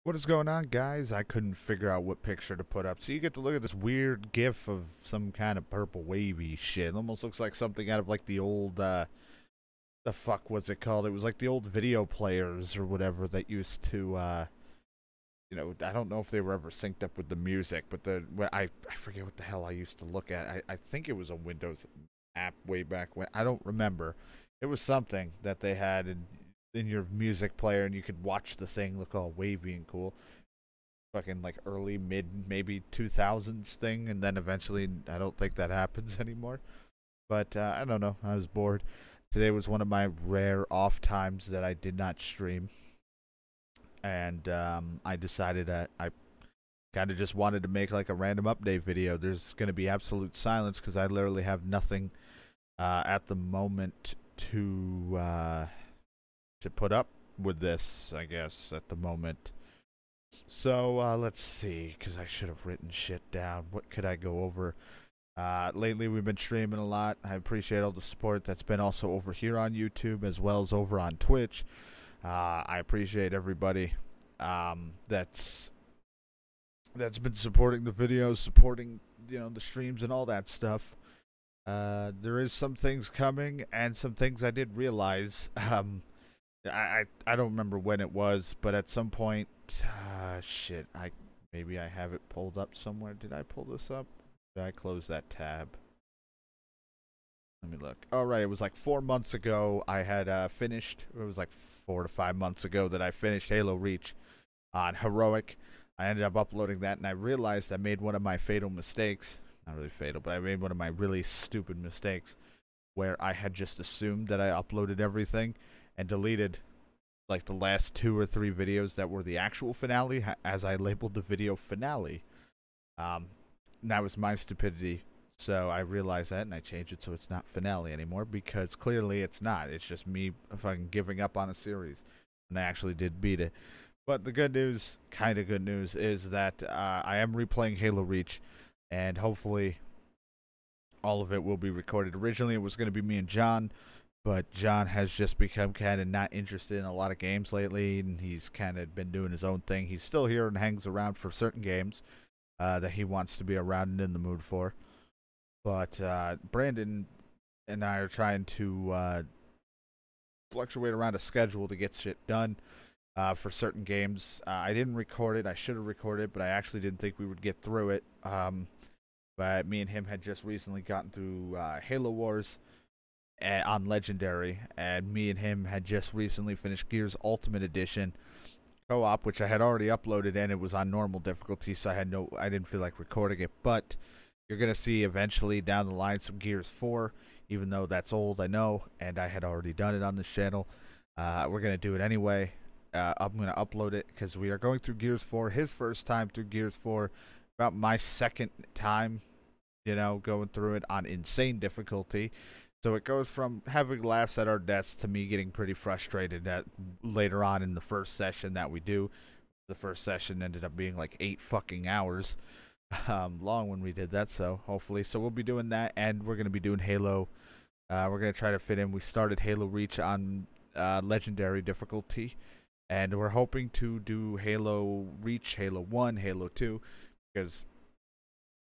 What is going on, guys? I couldn't figure out what picture to put up. So you get to look at this weird gif of some kind of purple wavy shit. It almost looks like something out of like the old, the fuck was it called? It was like the old video players or whatever that used to, I don't know if they were ever synced up with the music, but I forget what the hell I used to look at. I think it was a Windows app way back when. I don't remember. It was something that they had in your music player, and you could watch the thing look all wavy and cool. Fucking like early, mid, maybe 2000s thing, and then eventually, I don't think that happens anymore. But I don't know. I was bored. Today was one of my rare off times that I did not stream, and I decided that I kind of just wanted to make like a random update video. There's going to be absolute silence because I literally have nothing at the moment to put up with this, I guess, at the moment. So, let's see, because I should have written shit down. What could I go over? Lately, we've been streaming a lot. I appreciate all the support that's been also over here on YouTube as well as over on Twitch. I appreciate everybody that's been supporting the videos, supporting, the streams and all that stuff. There is some things coming and some things I did realize. I don't remember when it was, but at some point, shit, maybe I have it pulled up somewhere. Did I pull this up? Did I close that tab? Let me look. All right, it was like 4 months ago. I had finished. It was like 4 to 5 months ago that I finished Halo Reach on Heroic. I ended up uploading that, and I realized I made one of my fatal mistakes. Not really fatal, but I made one of my really stupid mistakes where I had just assumed that I uploaded everything and deleted like the last 2 or 3 videos that were the actual finale, as I labeled the video finale. And that was my stupidity. So I realized that, and I changed it so it's not finale anymore, because clearly it's not. It's just me fucking giving up on a series, and I actually did beat it. But the good news, kind of good news, is that I am replaying Halo Reach, and hopefully all of it will be recorded. Originally, it was going to be me and John, but John has just become kind of not interested in a lot of games lately, and he's kind of been doing his own thing. He's still here and hangs around for certain games that he wants to be around and in the mood for. But Brandon and I are trying to fluctuate around a schedule to get shit done for certain games. I didn't record it. I should have recorded it, but I actually didn't think we would get through it. But me and him had just recently gotten through Halo Wars on Legendary, and me and him had just recently finished Gears Ultimate Edition co-op, which I had already uploaded, and it was on normal difficulty, so I didn't feel like recording it. But you're gonna see eventually down the line some Gears 4, even though that's old, I know, and I had already done it on this channel. We're gonna do it anyway. I'm gonna upload it because we are going through Gears 4. His first time through Gears 4, about my second time, going through it on insane difficulty. So it goes from having laughs at our deaths to me getting pretty frustrated later on in the first session that we do. The first session ended up being like 8 fucking hours long when we did that, so hopefully. So we'll be doing that, and we're going to be doing Halo. We're going to try to fit in. We started Halo Reach on Legendary difficulty, and we're hoping to do Halo Reach, Halo 1, Halo 2, because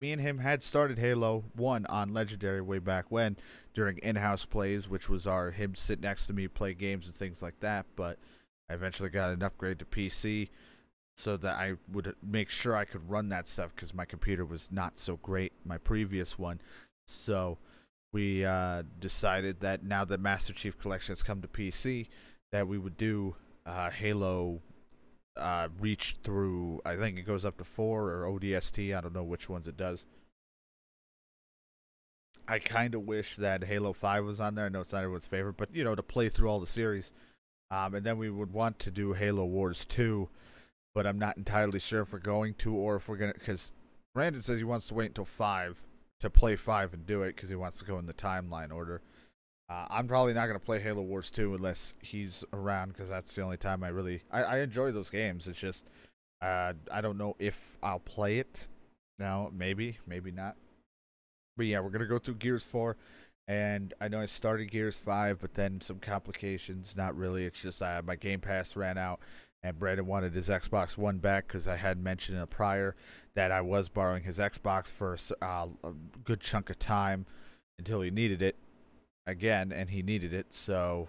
me and him had started Halo 1 on Legendary way back when, during in-house plays, which was him sit next to me, play games and things like that, but I eventually got an upgrade to PC so that I would make sure I could run that stuff, because my computer was not so great, my previous one. So we decided that now that Master Chief Collection has come to PC, that we would do Halo Reach through, I think it goes up to 4 or ODST. I don't know which ones it does. I kind of wish that Halo 5 was on there. I know it's not everyone's favorite, but to play through all the series. And then we would want to do Halo Wars 2, but I'm not entirely sure if we're going to, or if we're going to, because Brandon says he wants to wait until 5 to play 5 and do it, because he wants to go in the timeline order. I'm probably not going to play Halo Wars 2 unless he's around, because that's the only time I enjoy those games. It's just, I don't know if I'll play it. Now, maybe not. But yeah, we're going to go through Gears 4, and I know I started Gears 5, but then some complications. Not really. It's just my Game Pass ran out, And Brandon wanted his Xbox One back because I had mentioned in a prior that I was borrowing his Xbox for a good chunk of time until he needed it again, and he needed it. So,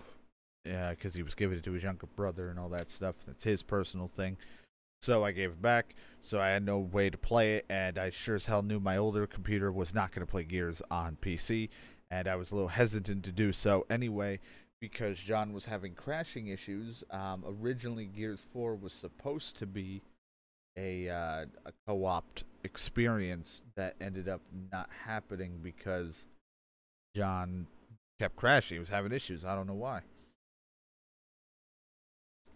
yeah, because he was giving it to his younger brother and all that stuff. That's his personal thing. So I gave it back. So I had no way to play it, and I sure as hell knew my older computer was not going to play Gears on PC, and I was a little hesitant to do so anyway because John was having crashing issues. Originally, Gears 4 was supposed to be a co-op experience that ended up not happening because John kept crashing. He was having issues. I don't know why.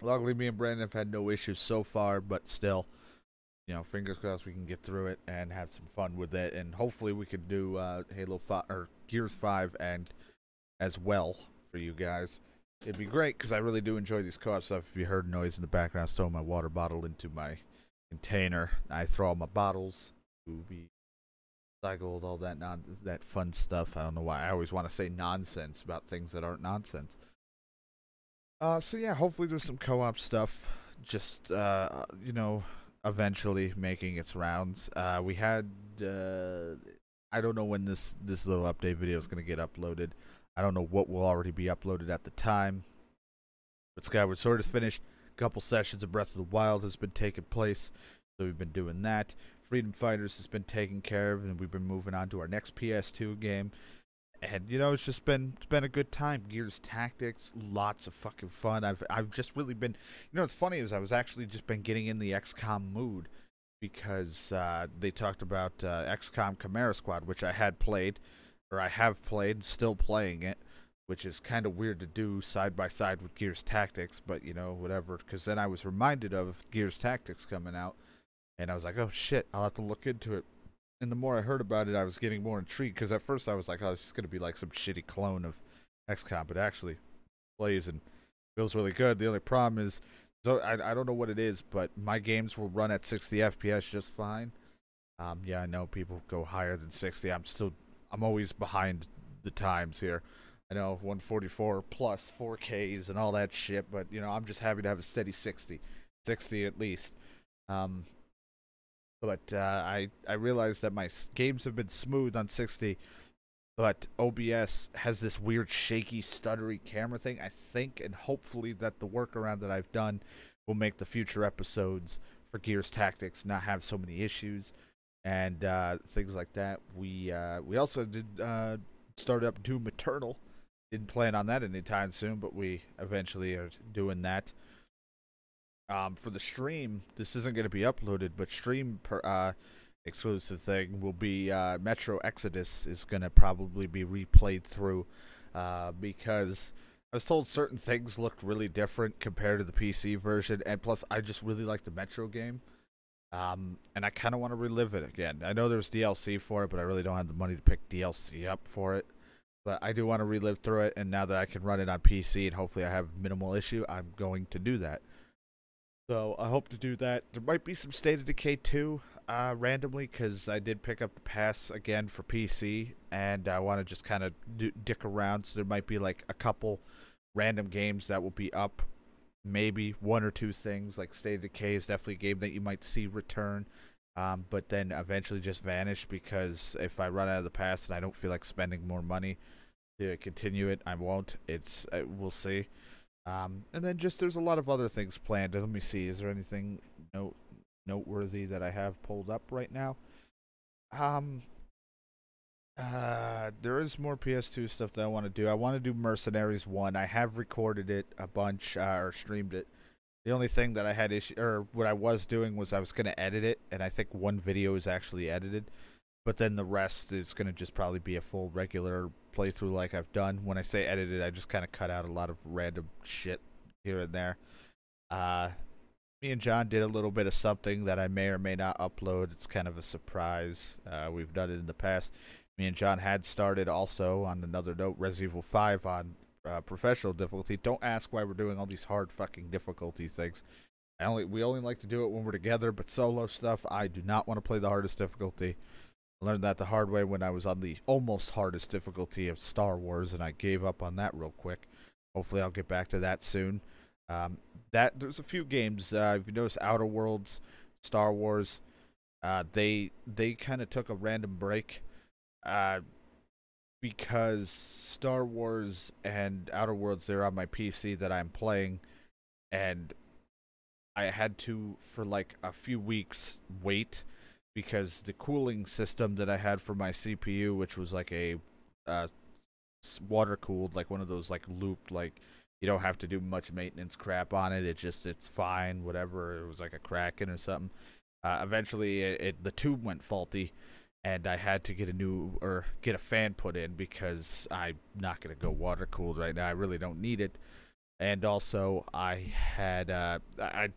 Luckily, me and Brandon have had no issues so far, but still, fingers crossed we can get through it and have some fun with it, and hopefully we can do Halo 5 or Gears 5 and as well for you guys. It'd be great because I really do enjoy these co-op stuff. If you heard noise in the background, I was throwing my water bottle into my container. I throw all my bottles to be recycled, all that fun stuff. I don't know why I always want to say nonsense about things that aren't nonsense. So yeah, hopefully there's some co-op stuff. Just eventually making its rounds. We had I don't know when this little update video is gonna get uploaded. I don't know what will already be uploaded at the time. But Skyward Sword is finished. A couple sessions of Breath of the Wild has been taking place, so we've been doing that. Freedom Fighters has been taken care of, and we've been moving on to our next PS2 game. And it's been a good time. Gears Tactics, lots of fucking fun. I've just really been, what's funny is I was actually just been getting in the XCOM mood because they talked about XCOM Chimera Squad, which I had played, or I have played, still playing it, which is kind of weird to do side by side with Gears Tactics, but whatever. Because then I was reminded of Gears Tactics coming out, and I was like, oh shit, I'll have to look into it. And the more I heard about it, I was getting more intrigued, because at first I was like, oh, it's just going to be like some shitty clone of XCOM, but it actually plays and feels really good. The only problem is, so I don't know what it is, but my games will run at 60 FPS just fine. Yeah, I know people go higher than 60. I'm always behind the times here. I know 144 plus 4Ks and all that shit, but I'm just happy to have a steady 60 at least. But I realized that my games have been smooth on 60, but OBS has this weird shaky, stuttery camera thing. I think and hopefully that the workaround that I've done will make the future episodes for Gears Tactics not have so many issues and things like that. We also did start up Doom Eternal. Didn't plan on that anytime soon, but we eventually are doing that. For the stream, this isn't going to be uploaded, but stream exclusive thing will be Metro Exodus is going to probably be replayed through because I was told certain things looked really different compared to the PC version, and plus I just really like the Metro game, and I kind of want to relive it again. I know there's DLC for it, but I really don't have the money to pick DLC up for it. But I do want to relive through it, and now that I can run it on PC and hopefully I have minimal issue, I'm going to do that. So I hope to do that. There might be some State of Decay 2 randomly, because I did pick up the pass again for PC, and I want to just kind of dick around. So there might be like a couple random games that will be up. Maybe one or two things, like State of Decay is definitely a game that you might see return. But then eventually just vanish, because if I run out of the pass and I don't feel like spending more money to continue it, I won't. We'll see. And then just there's a lot of other things planned. Let me see. Is there anything noteworthy that I have pulled up right now? There is more PS2 stuff that I want to do. I want to do Mercenaries 1. I have recorded it a bunch or streamed it. The only thing that I had what I was doing was I was going to edit it, and I think one video is actually edited, but then the rest is going to just probably be a full regular playthrough like I've done. When I say edited, I just kind of cut out a lot of random shit here and there. Me and John did a little bit of something that I may or may not upload. It's kind of a surprise. We've done it in the past. Me and John had started also, on another note, Resident Evil 5 on professional difficulty. Don't ask why we're doing all these hard fucking difficulty things. We only like to do it when we're together, but solo stuff, I do not want to play the hardest difficulty. I learned that the hard way when I was on the almost hardest difficulty of Star Wars, and I gave up on that real quick. Hopefully I'll get back to that soon. Um, that there's a few games. If you notice, Outer Worlds, Star Wars, they kind of took a random break. Uh, because Star Wars and Outer Worlds, they're on my PC that I'm playing, and I had to, for like a few weeks, wait because the cooling system that I had for my CPU, which was like a uh, water cooled, like one of those like looped, like you don't have to do much maintenance crap on it. It's fine, whatever. It was like a Kraken or something. Eventually, the tube went faulty, and I had to get a fan put in because I'm not gonna go water cooled right now. I really don't need it. And also, I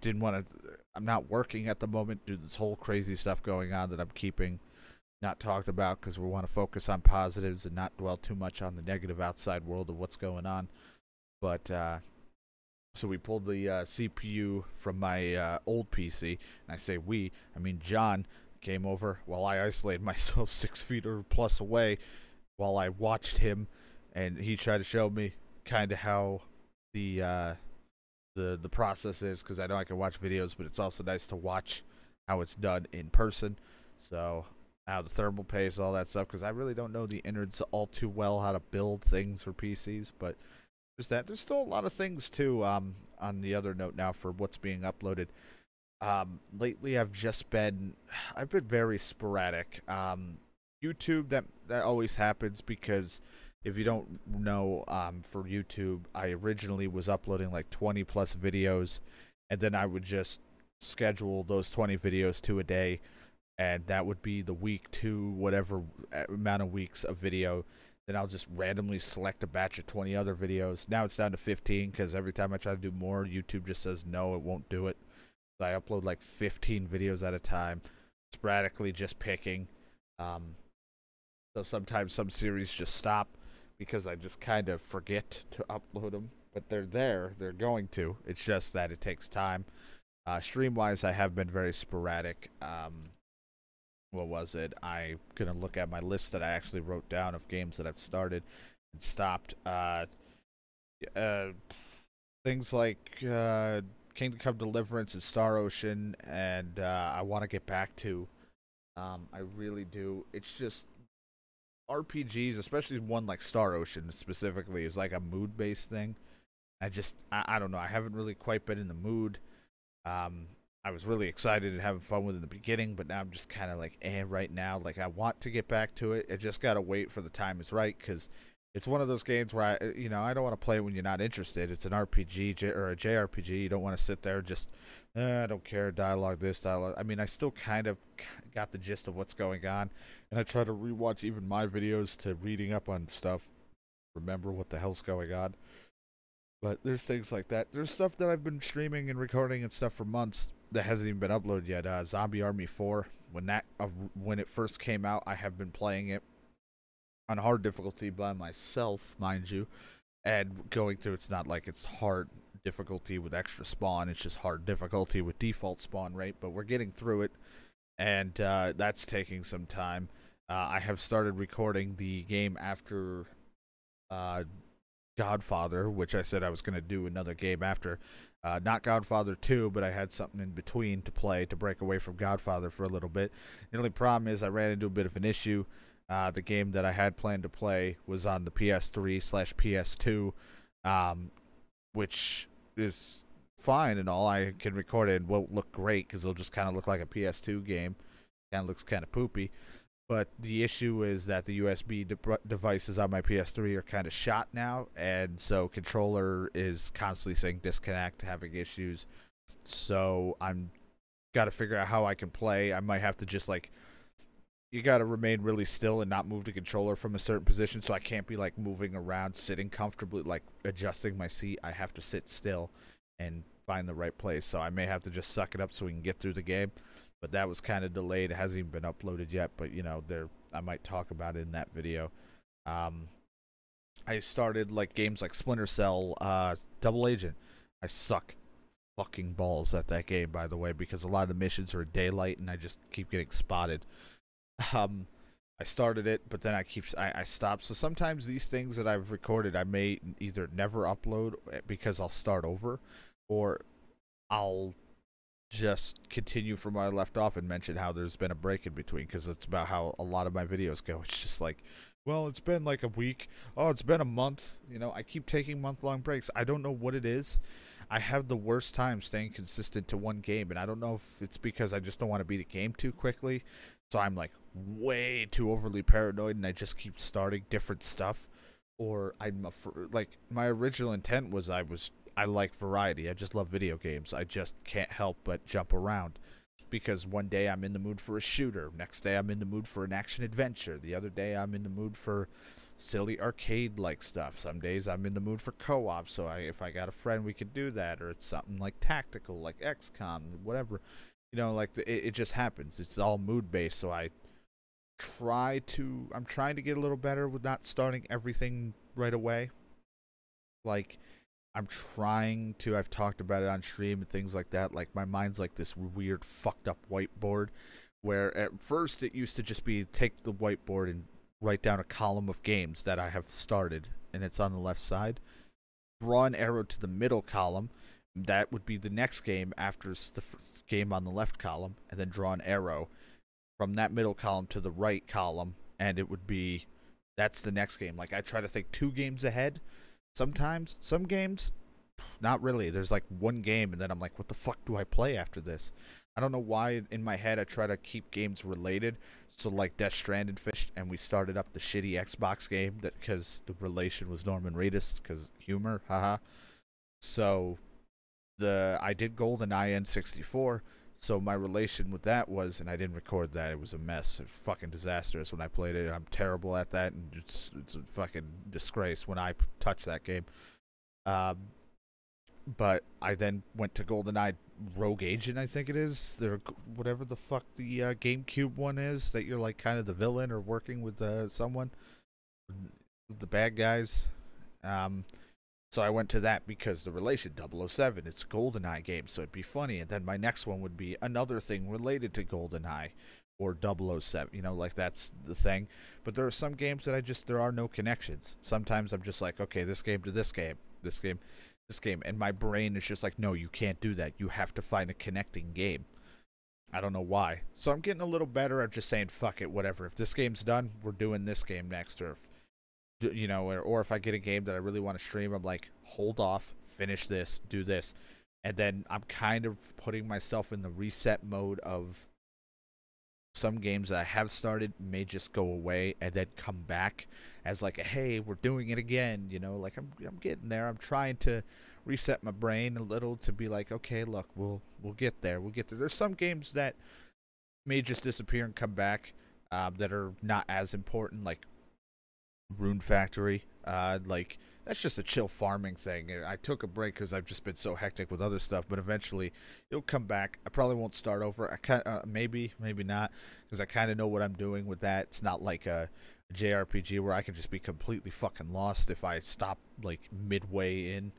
didn't want to. I'm not working at the moment due to this whole crazy stuff going on that I'm keeping not talked about because we want to focus on positives and not dwell too much on the negative outside world of what's going on. But so we pulled the CPU from my old PC, and I say we, I mean John came over while I isolated myself 6 feet or plus away, while I watched him, and he tried to show me kind of how the uh, the process is, because I know I can watch videos, but it's also nice to watch how it's done in person. So how the thermal paste, all that stuff, because I really don't know the innards all too well, how to build things for PCs, but there's still a lot of things too. On the other note now for what's being uploaded. Lately I've been very sporadic. YouTube, that always happens because if you don't know, for YouTube, I originally was uploading like 20 plus videos, and then I would just schedule those 20 videos to a day, and that would be the week to whatever amount of weeks of video. Then I'll just randomly select a batch of 20 other videos. Now it's down to 15 because every time I try to do more, YouTube just says no, it won't do it. So I upload like 15 videos at a time, sporadically just picking. So sometimes some series just stop because I just kind of forget to upload them. But they're there. They're going to. It's just that it takes time. Stream-wise, I have been very sporadic. What was it? I'm gonna look at my list that I actually wrote down of games that I've started and stopped. Things like Kingdom Come Deliverance and Star Ocean, and I want to get back to. I really do. It's just RPGs, especially one like Star Ocean specifically, is like a mood-based thing. I don't know. I haven't really quite been in the mood. I was really excited and having fun with it in the beginning, but now I'm just kind of like, right now. Like, I want to get back to it. I just gotta wait for the time is right, because it's one of those games where I don't want to play when you're not interested. It's an RPG or a JRPG. You don't want to sit there just, I don't care, dialogue this, dialogue. I mean, I still kind of got the gist of what's going on, and I try to rewatch even my videos to reading up on stuff, remember what the hell's going on. But there's things like that. There's stuff that I've been streaming and recording and stuff for months that hasn't even been uploaded yet. Zombie Army 4. When it first came out, I have been playing it on hard difficulty by myself, mind you, and going through. It's not like it's hard difficulty with extra spawn. It's just hard difficulty with default spawn rate. But we're getting through it, and that's taking some time. I have started recording the game after Godfather, which I said I was going to do another game after. Not Godfather 2, but I had something in between to play to break away from Godfather for a little bit. The only problem is I ran into a bit of an issue. The game that I had planned to play was on the PS3/PS2, which is fine and all. I can record it and won't look great because it'll just kind of look like a PS2 game. Kind of looks kind of poopy. But the issue is that the USB devices on my PS3 are kind of shot now, and so controller is constantly saying disconnect, having issues. So I'm got to figure out how I can play. I might have to just like, you got to remain really still and not move the controller from a certain position, so I can't be like moving around, sitting comfortably, like adjusting my seat. I have to sit still and find the right place. So I may have to just suck it up so we can get through the game. But that was kind of delayed. It hasn't even been uploaded yet. But, I might talk about it in that video. I started, like, games like Splinter Cell, Double Agent. I suck fucking balls at that game, by the way, because a lot of the missions are daylight, and I just keep getting spotted. I started it, but then I stopped. So sometimes these things that I've recorded, I may either never upload because I'll start over, or I'll just continue from where I left off and mention how there's been a break in between, because it's about how a lot of my videos go. It's just like, well, it's been like a week. Oh, it's been a month. You know, I keep taking month-long breaks. I don't know what it is. I have the worst time staying consistent to one game, and I don't know if it's because I just don't want to beat a game too quickly. So I'm like way too overly paranoid, and I just keep starting different stuff. Or like my original intent was I like variety. I just love video games. I just can't help but jump around, because one day I'm in the mood for a shooter, next day I'm in the mood for an action adventure, the other day I'm in the mood for silly arcade like stuff. Some days I'm in the mood for co-op, so if I got a friend we could do that, or it's something like tactical like XCOM, whatever. You know, like it just happens. It's all mood based, so I'm trying to get a little better with not starting everything right away. Like, I've talked about it on stream and things like that. Like, my mind's like this weird fucked up whiteboard, where at first it used to just be take the whiteboard and write down a column of games that I have started, and it's on the left side. Draw an arrow to the middle column. That would be the next game after the game on the left column, and then draw an arrow from that middle column to the right column, and it would be, that's the next game. Like, I try to think 2 games ahead. Sometimes, some games, not really. There's like one game, and then I'm like, what the fuck do I play after this? I don't know why in my head I try to keep games related. So like Death Stranded fished, and we started up the shitty Xbox game that because the relation was Norman Reedus, because humor, haha. So I did GoldenEye N64. So my relation with that was, and I didn't record that. It was a mess. It was fucking disastrous when I played it. I'm terrible at that, and it's a fucking disgrace when I touch that game. But I then went to GoldenEye Rogue Agent, I think it is. Whatever the fuck the GameCube one is, that you're like kind of the villain or working with someone, the bad guys. So I went to that because the relation 007, it's a GoldenEye game, so it'd be funny. And then my next one would be another thing related to GoldenEye or 007, you know, like that's the thing. But there are some games that there are no connections. Sometimes I'm just like, okay, this game to this game, this game, this game. And my brain is just like, no, you can't do that. You have to find a connecting game. I don't know why. So I'm getting a little better at just saying, fuck it, whatever. If this game's done, we're doing this game next. Or you know, or if I get a game that I really want to stream, I'm like, hold off, finish this, do this. And then I'm kind of putting myself in the reset mode of some games that I have started may just go away and then come back as like a, hey, we're doing it again, you know, like I'm getting there. I'm trying to reset my brain a little to be like, okay, look, we'll get there. We'll get there. There's some games that may just disappear and come back that are not as important, like Rune Factory. Like, that's just a chill farming thing. I took a break because I've just been so hectic with other stuff, but eventually it'll come back. I probably won't start over. Maybe not, because I kind of know what I'm doing with that. It's not like a JRPG where I can just be completely fucking lost if I stop like midway in.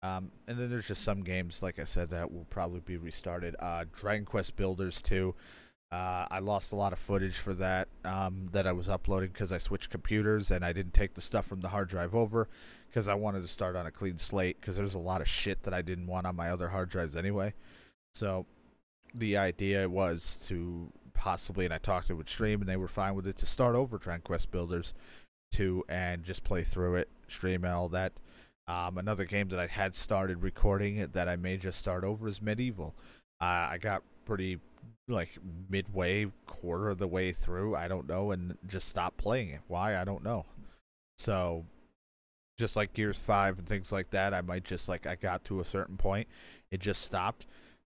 And then there's just some games, like I said, that will probably be restarted. Dragon Quest Builders 2. I lost a lot of footage for that that I was uploading because I switched computers and I didn't take the stuff from the hard drive over because I wanted to start on a clean slate because there's a lot of shit that I didn't want on my other hard drives anyway. So the idea was to possibly, and I talked to it with Stream and they were fine with it, to start over Dragon Quest Builders 2 and just play through it, stream and all that. Another game that I had started recording that I may just start over is Medieval. I got pretty like midway, quarter of the way through, I don't know, and just stopped playing it. Why? I don't know. So just like Gears 5 and things like that, I might just like, I got to a certain point, it just stopped.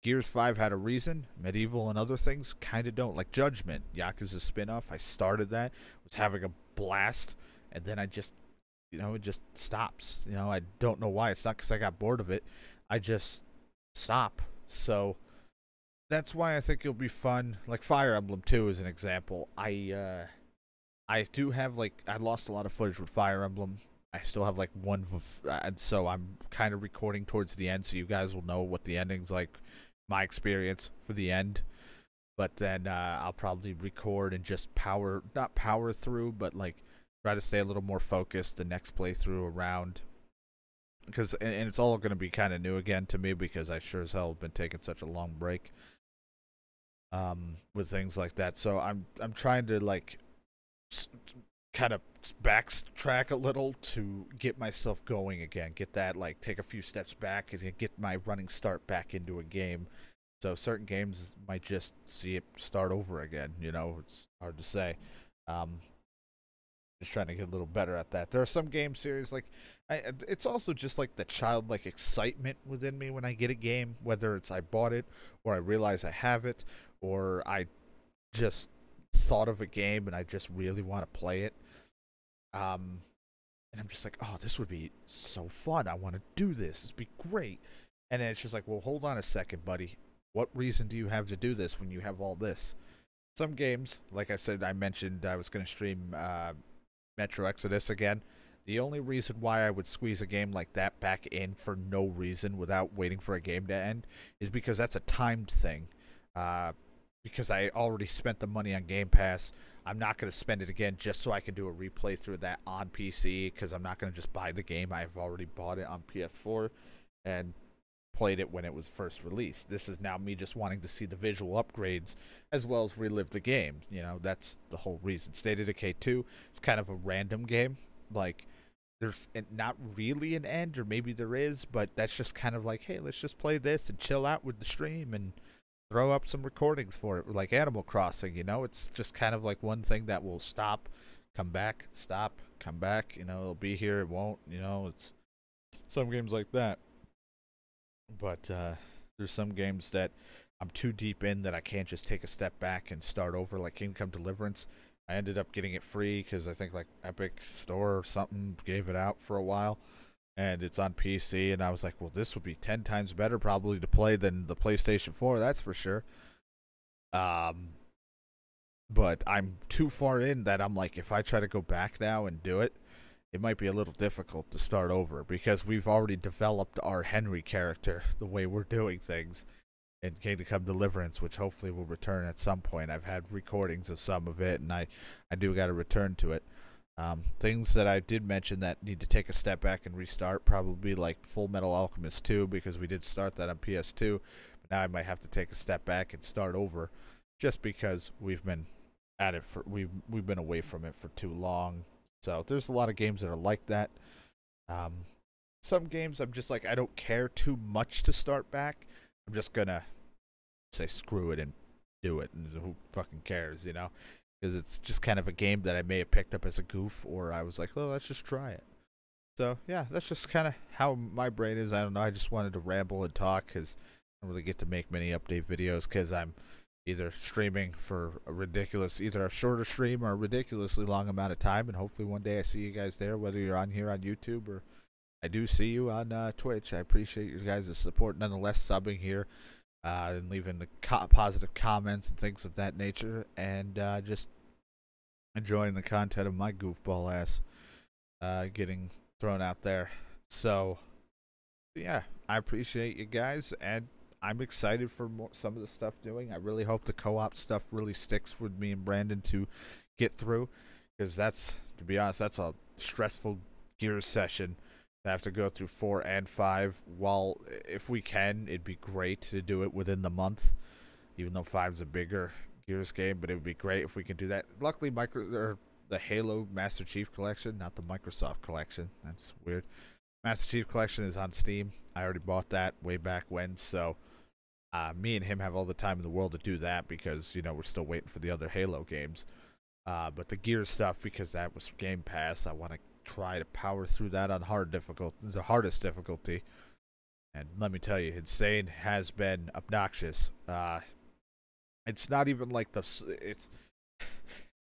Gears 5 had a reason. Medieval and other things kind of don't. Like Judgment, Yakuza spin-off, I started that, was having a blast, and then I just, you know, it just stops. You know, I don't know why. It's not because I got bored of it. I just stop. So that's why I think it'll be fun. Like Fire Emblem 2 is an example. I do have, like, I lost a lot of footage with Fire Emblem. I still have like one, and so I'm kind of recording towards the end, so you guys will know what the ending's like, my experience for the end. But then I'll probably record and just not power through, but like try to stay a little more focused the next playthrough around and it's all going to be kind of new again to me because I sure as hell have been taking such a long break with things like that. So I'm trying to like kind of backtrack a little to get myself going again, get that, like, take a few steps back and get my running start back into a game. So certain games might just see it start over again, you know. It's hard to say. Just trying to get a little better at that. There are some game series like it's also just like the childlike excitement within me when I get a game, whether it's I bought it or I realize I have it, or I just thought of a game and I just really want to play it. And I'm just like, oh, this would be so fun. I want to do this. This would be great. And then it's just like, well, hold on a second, buddy. What reason do you have to do this when you have all this? Some games, like I said, I mentioned I was going to stream Metro Exodus again. The only reason why I would squeeze a game like that back in for no reason without waiting for a game to end is because that's a timed thing. Because I already spent the money on Game Pass, I'm not going to spend it again just so I can do a replay through that on PC, because I'm not going to just buy the game. I've already bought it on PS4 and played it when it was first released. This is now me just wanting to see the visual upgrades as well as relive the game. You know, that's the whole reason. State of Decay 2, it's kind of a random game. Like, there's not really an end, or maybe there is, but that's just kind of like, hey, let's just play this and chill out with the stream and throw up some recordings for it, like Animal Crossing, you know. It's just kind of like one thing that will stop, come back, stop, come back, you know. It'll be here, it won't, you know. It's some games like that. But there's some games that I'm too deep in that I can't just take a step back and start over, like Kingdom Come Deliverance. I ended up getting it free because I think like Epic Store or something gave it out for a while, and it's on PC, and I was like, well, this would be 10 times better probably to play than the PlayStation 4, that's for sure. But I'm too far in that I'm like, if I try to go back now and do it, it might be a little difficult to start over because we've already developed our Henry character the way we're doing things in Kingdom Come Deliverance, which hopefully will return at some point. I've had recordings of some of it, and I do got to return to it. Things that I did mention that need to take a step back and restart, probably like Full Metal Alchemist 2, because we did start that on PS2, but now I might have to take a step back and start over, just because we've been at it for we've been away from it for too long. So there's a lot of games that are like that. Some games I'm just like, I don't care too much to start back. I'm just gonna say screw it and do it, and who fucking cares, you know? Because it's just kind of a game that I may have picked up as a goof, or I was like, well, let's just try it. So yeah, that's just kind of how my brain is. I don't know, I just wanted to ramble and talk because I don't really get to make many update videos because I'm either streaming for either a shorter stream or a ridiculously long amount of time, and hopefully one day I see you guys there, whether you're on here on YouTube or I do see you on Twitch. I appreciate you guys' support nonetheless, subbing here and leaving the positive comments and things of that nature, and just enjoying the content of my goofball ass getting thrown out there. So yeah, I appreciate you guys, and I'm excited for some of the stuff doing. I really hope the co-op stuff really sticks with me and Brandon to get through, because that's, to be honest, that's a stressful Gears session. I have to go through 4 and 5. While if we can, it'd be great to do it within the month, even though 5's a bigger Gears game, but it would be great if we could do that. Luckily, the Halo Master Chief Collection, not the Microsoft Collection. That's weird. Master Chief Collection is on Steam. I already bought that way back when, so me and him have all the time in the world to do that because, you know, we're still waiting for the other Halo games. But the Gears stuff, because that was Game Pass, I want to try to power through that on the hardest difficulty. And let me tell you, Insane has been obnoxious. It's not even like it's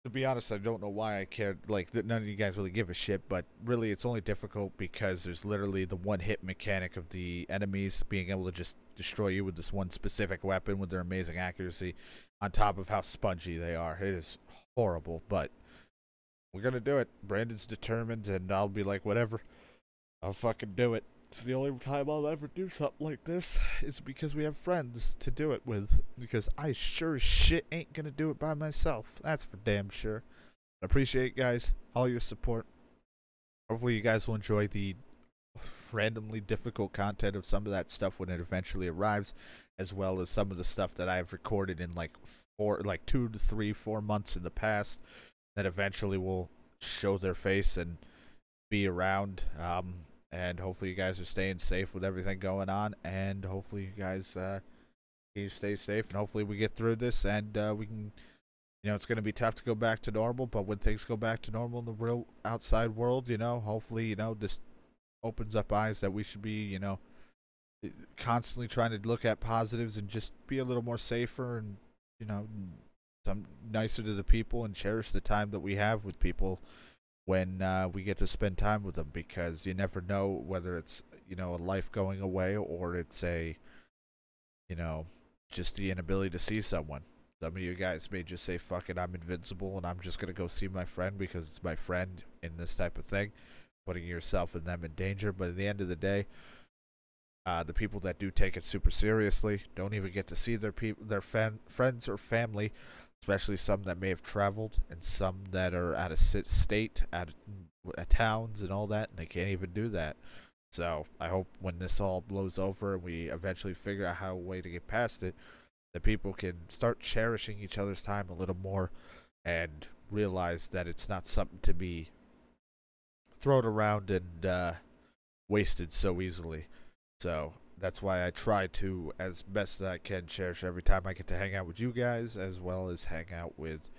to be honest, I don't know why I cared. Like, none of you guys really give a shit, but really it's only difficult because there's literally the one-hit mechanic of the enemies being able to just destroy you with this one specific weapon with their amazing accuracy, on top of how spongy they are. It is horrible, but we're gonna do it. Brandon's determined, and I'll be like, whatever. I'll fucking do it. It's the only time I'll ever do something like this is because we have friends to do it with. Because I sure as shit ain't gonna do it by myself. That's for damn sure. I appreciate, guys, all your support. Hopefully you guys will enjoy the randomly difficult content of some of that stuff when it eventually arrives, as well as some of the stuff that I've recorded in like 2 to 3, 4 months in the past that eventually will show their face and be around. And hopefully you guys are staying safe with everything going on, and hopefully you guys you stay safe, and hopefully we get through this, and we can, you know, it's going to be tough to go back to normal, but when things go back to normal in the real outside world, you know, hopefully, you know, this opens up eyes that we should be, you know, constantly trying to look at positives and just be a little more safer, and, you know, some nicer to the people, and cherish the time that we have with people when we get to spend time with them, because you never know whether it's, you know, a life going away, or it's a, you know, just the inability to see someone. Some of you guys may just say, fuck it, I'm invincible and I'm just going to go see my friend because it's my friend in this type of thing, putting yourself and them in danger. But at the end of the day, the people that do take it super seriously don't even get to see their friends or family, especially some that may have traveled, and some that are out of state, out of towns and all that, and they can't even do that. So I hope when this all blows over and we eventually figure out a way to get past it, that people can start cherishing each other's time a little more, and realize that it's not something to be thrown around and wasted so easily. So that's why I try to, as best that I can, cherish every time I get to hang out with you guys, as well as hang out with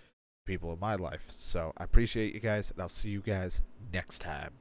people in my life. So I appreciate you guys, and I'll see you guys next time.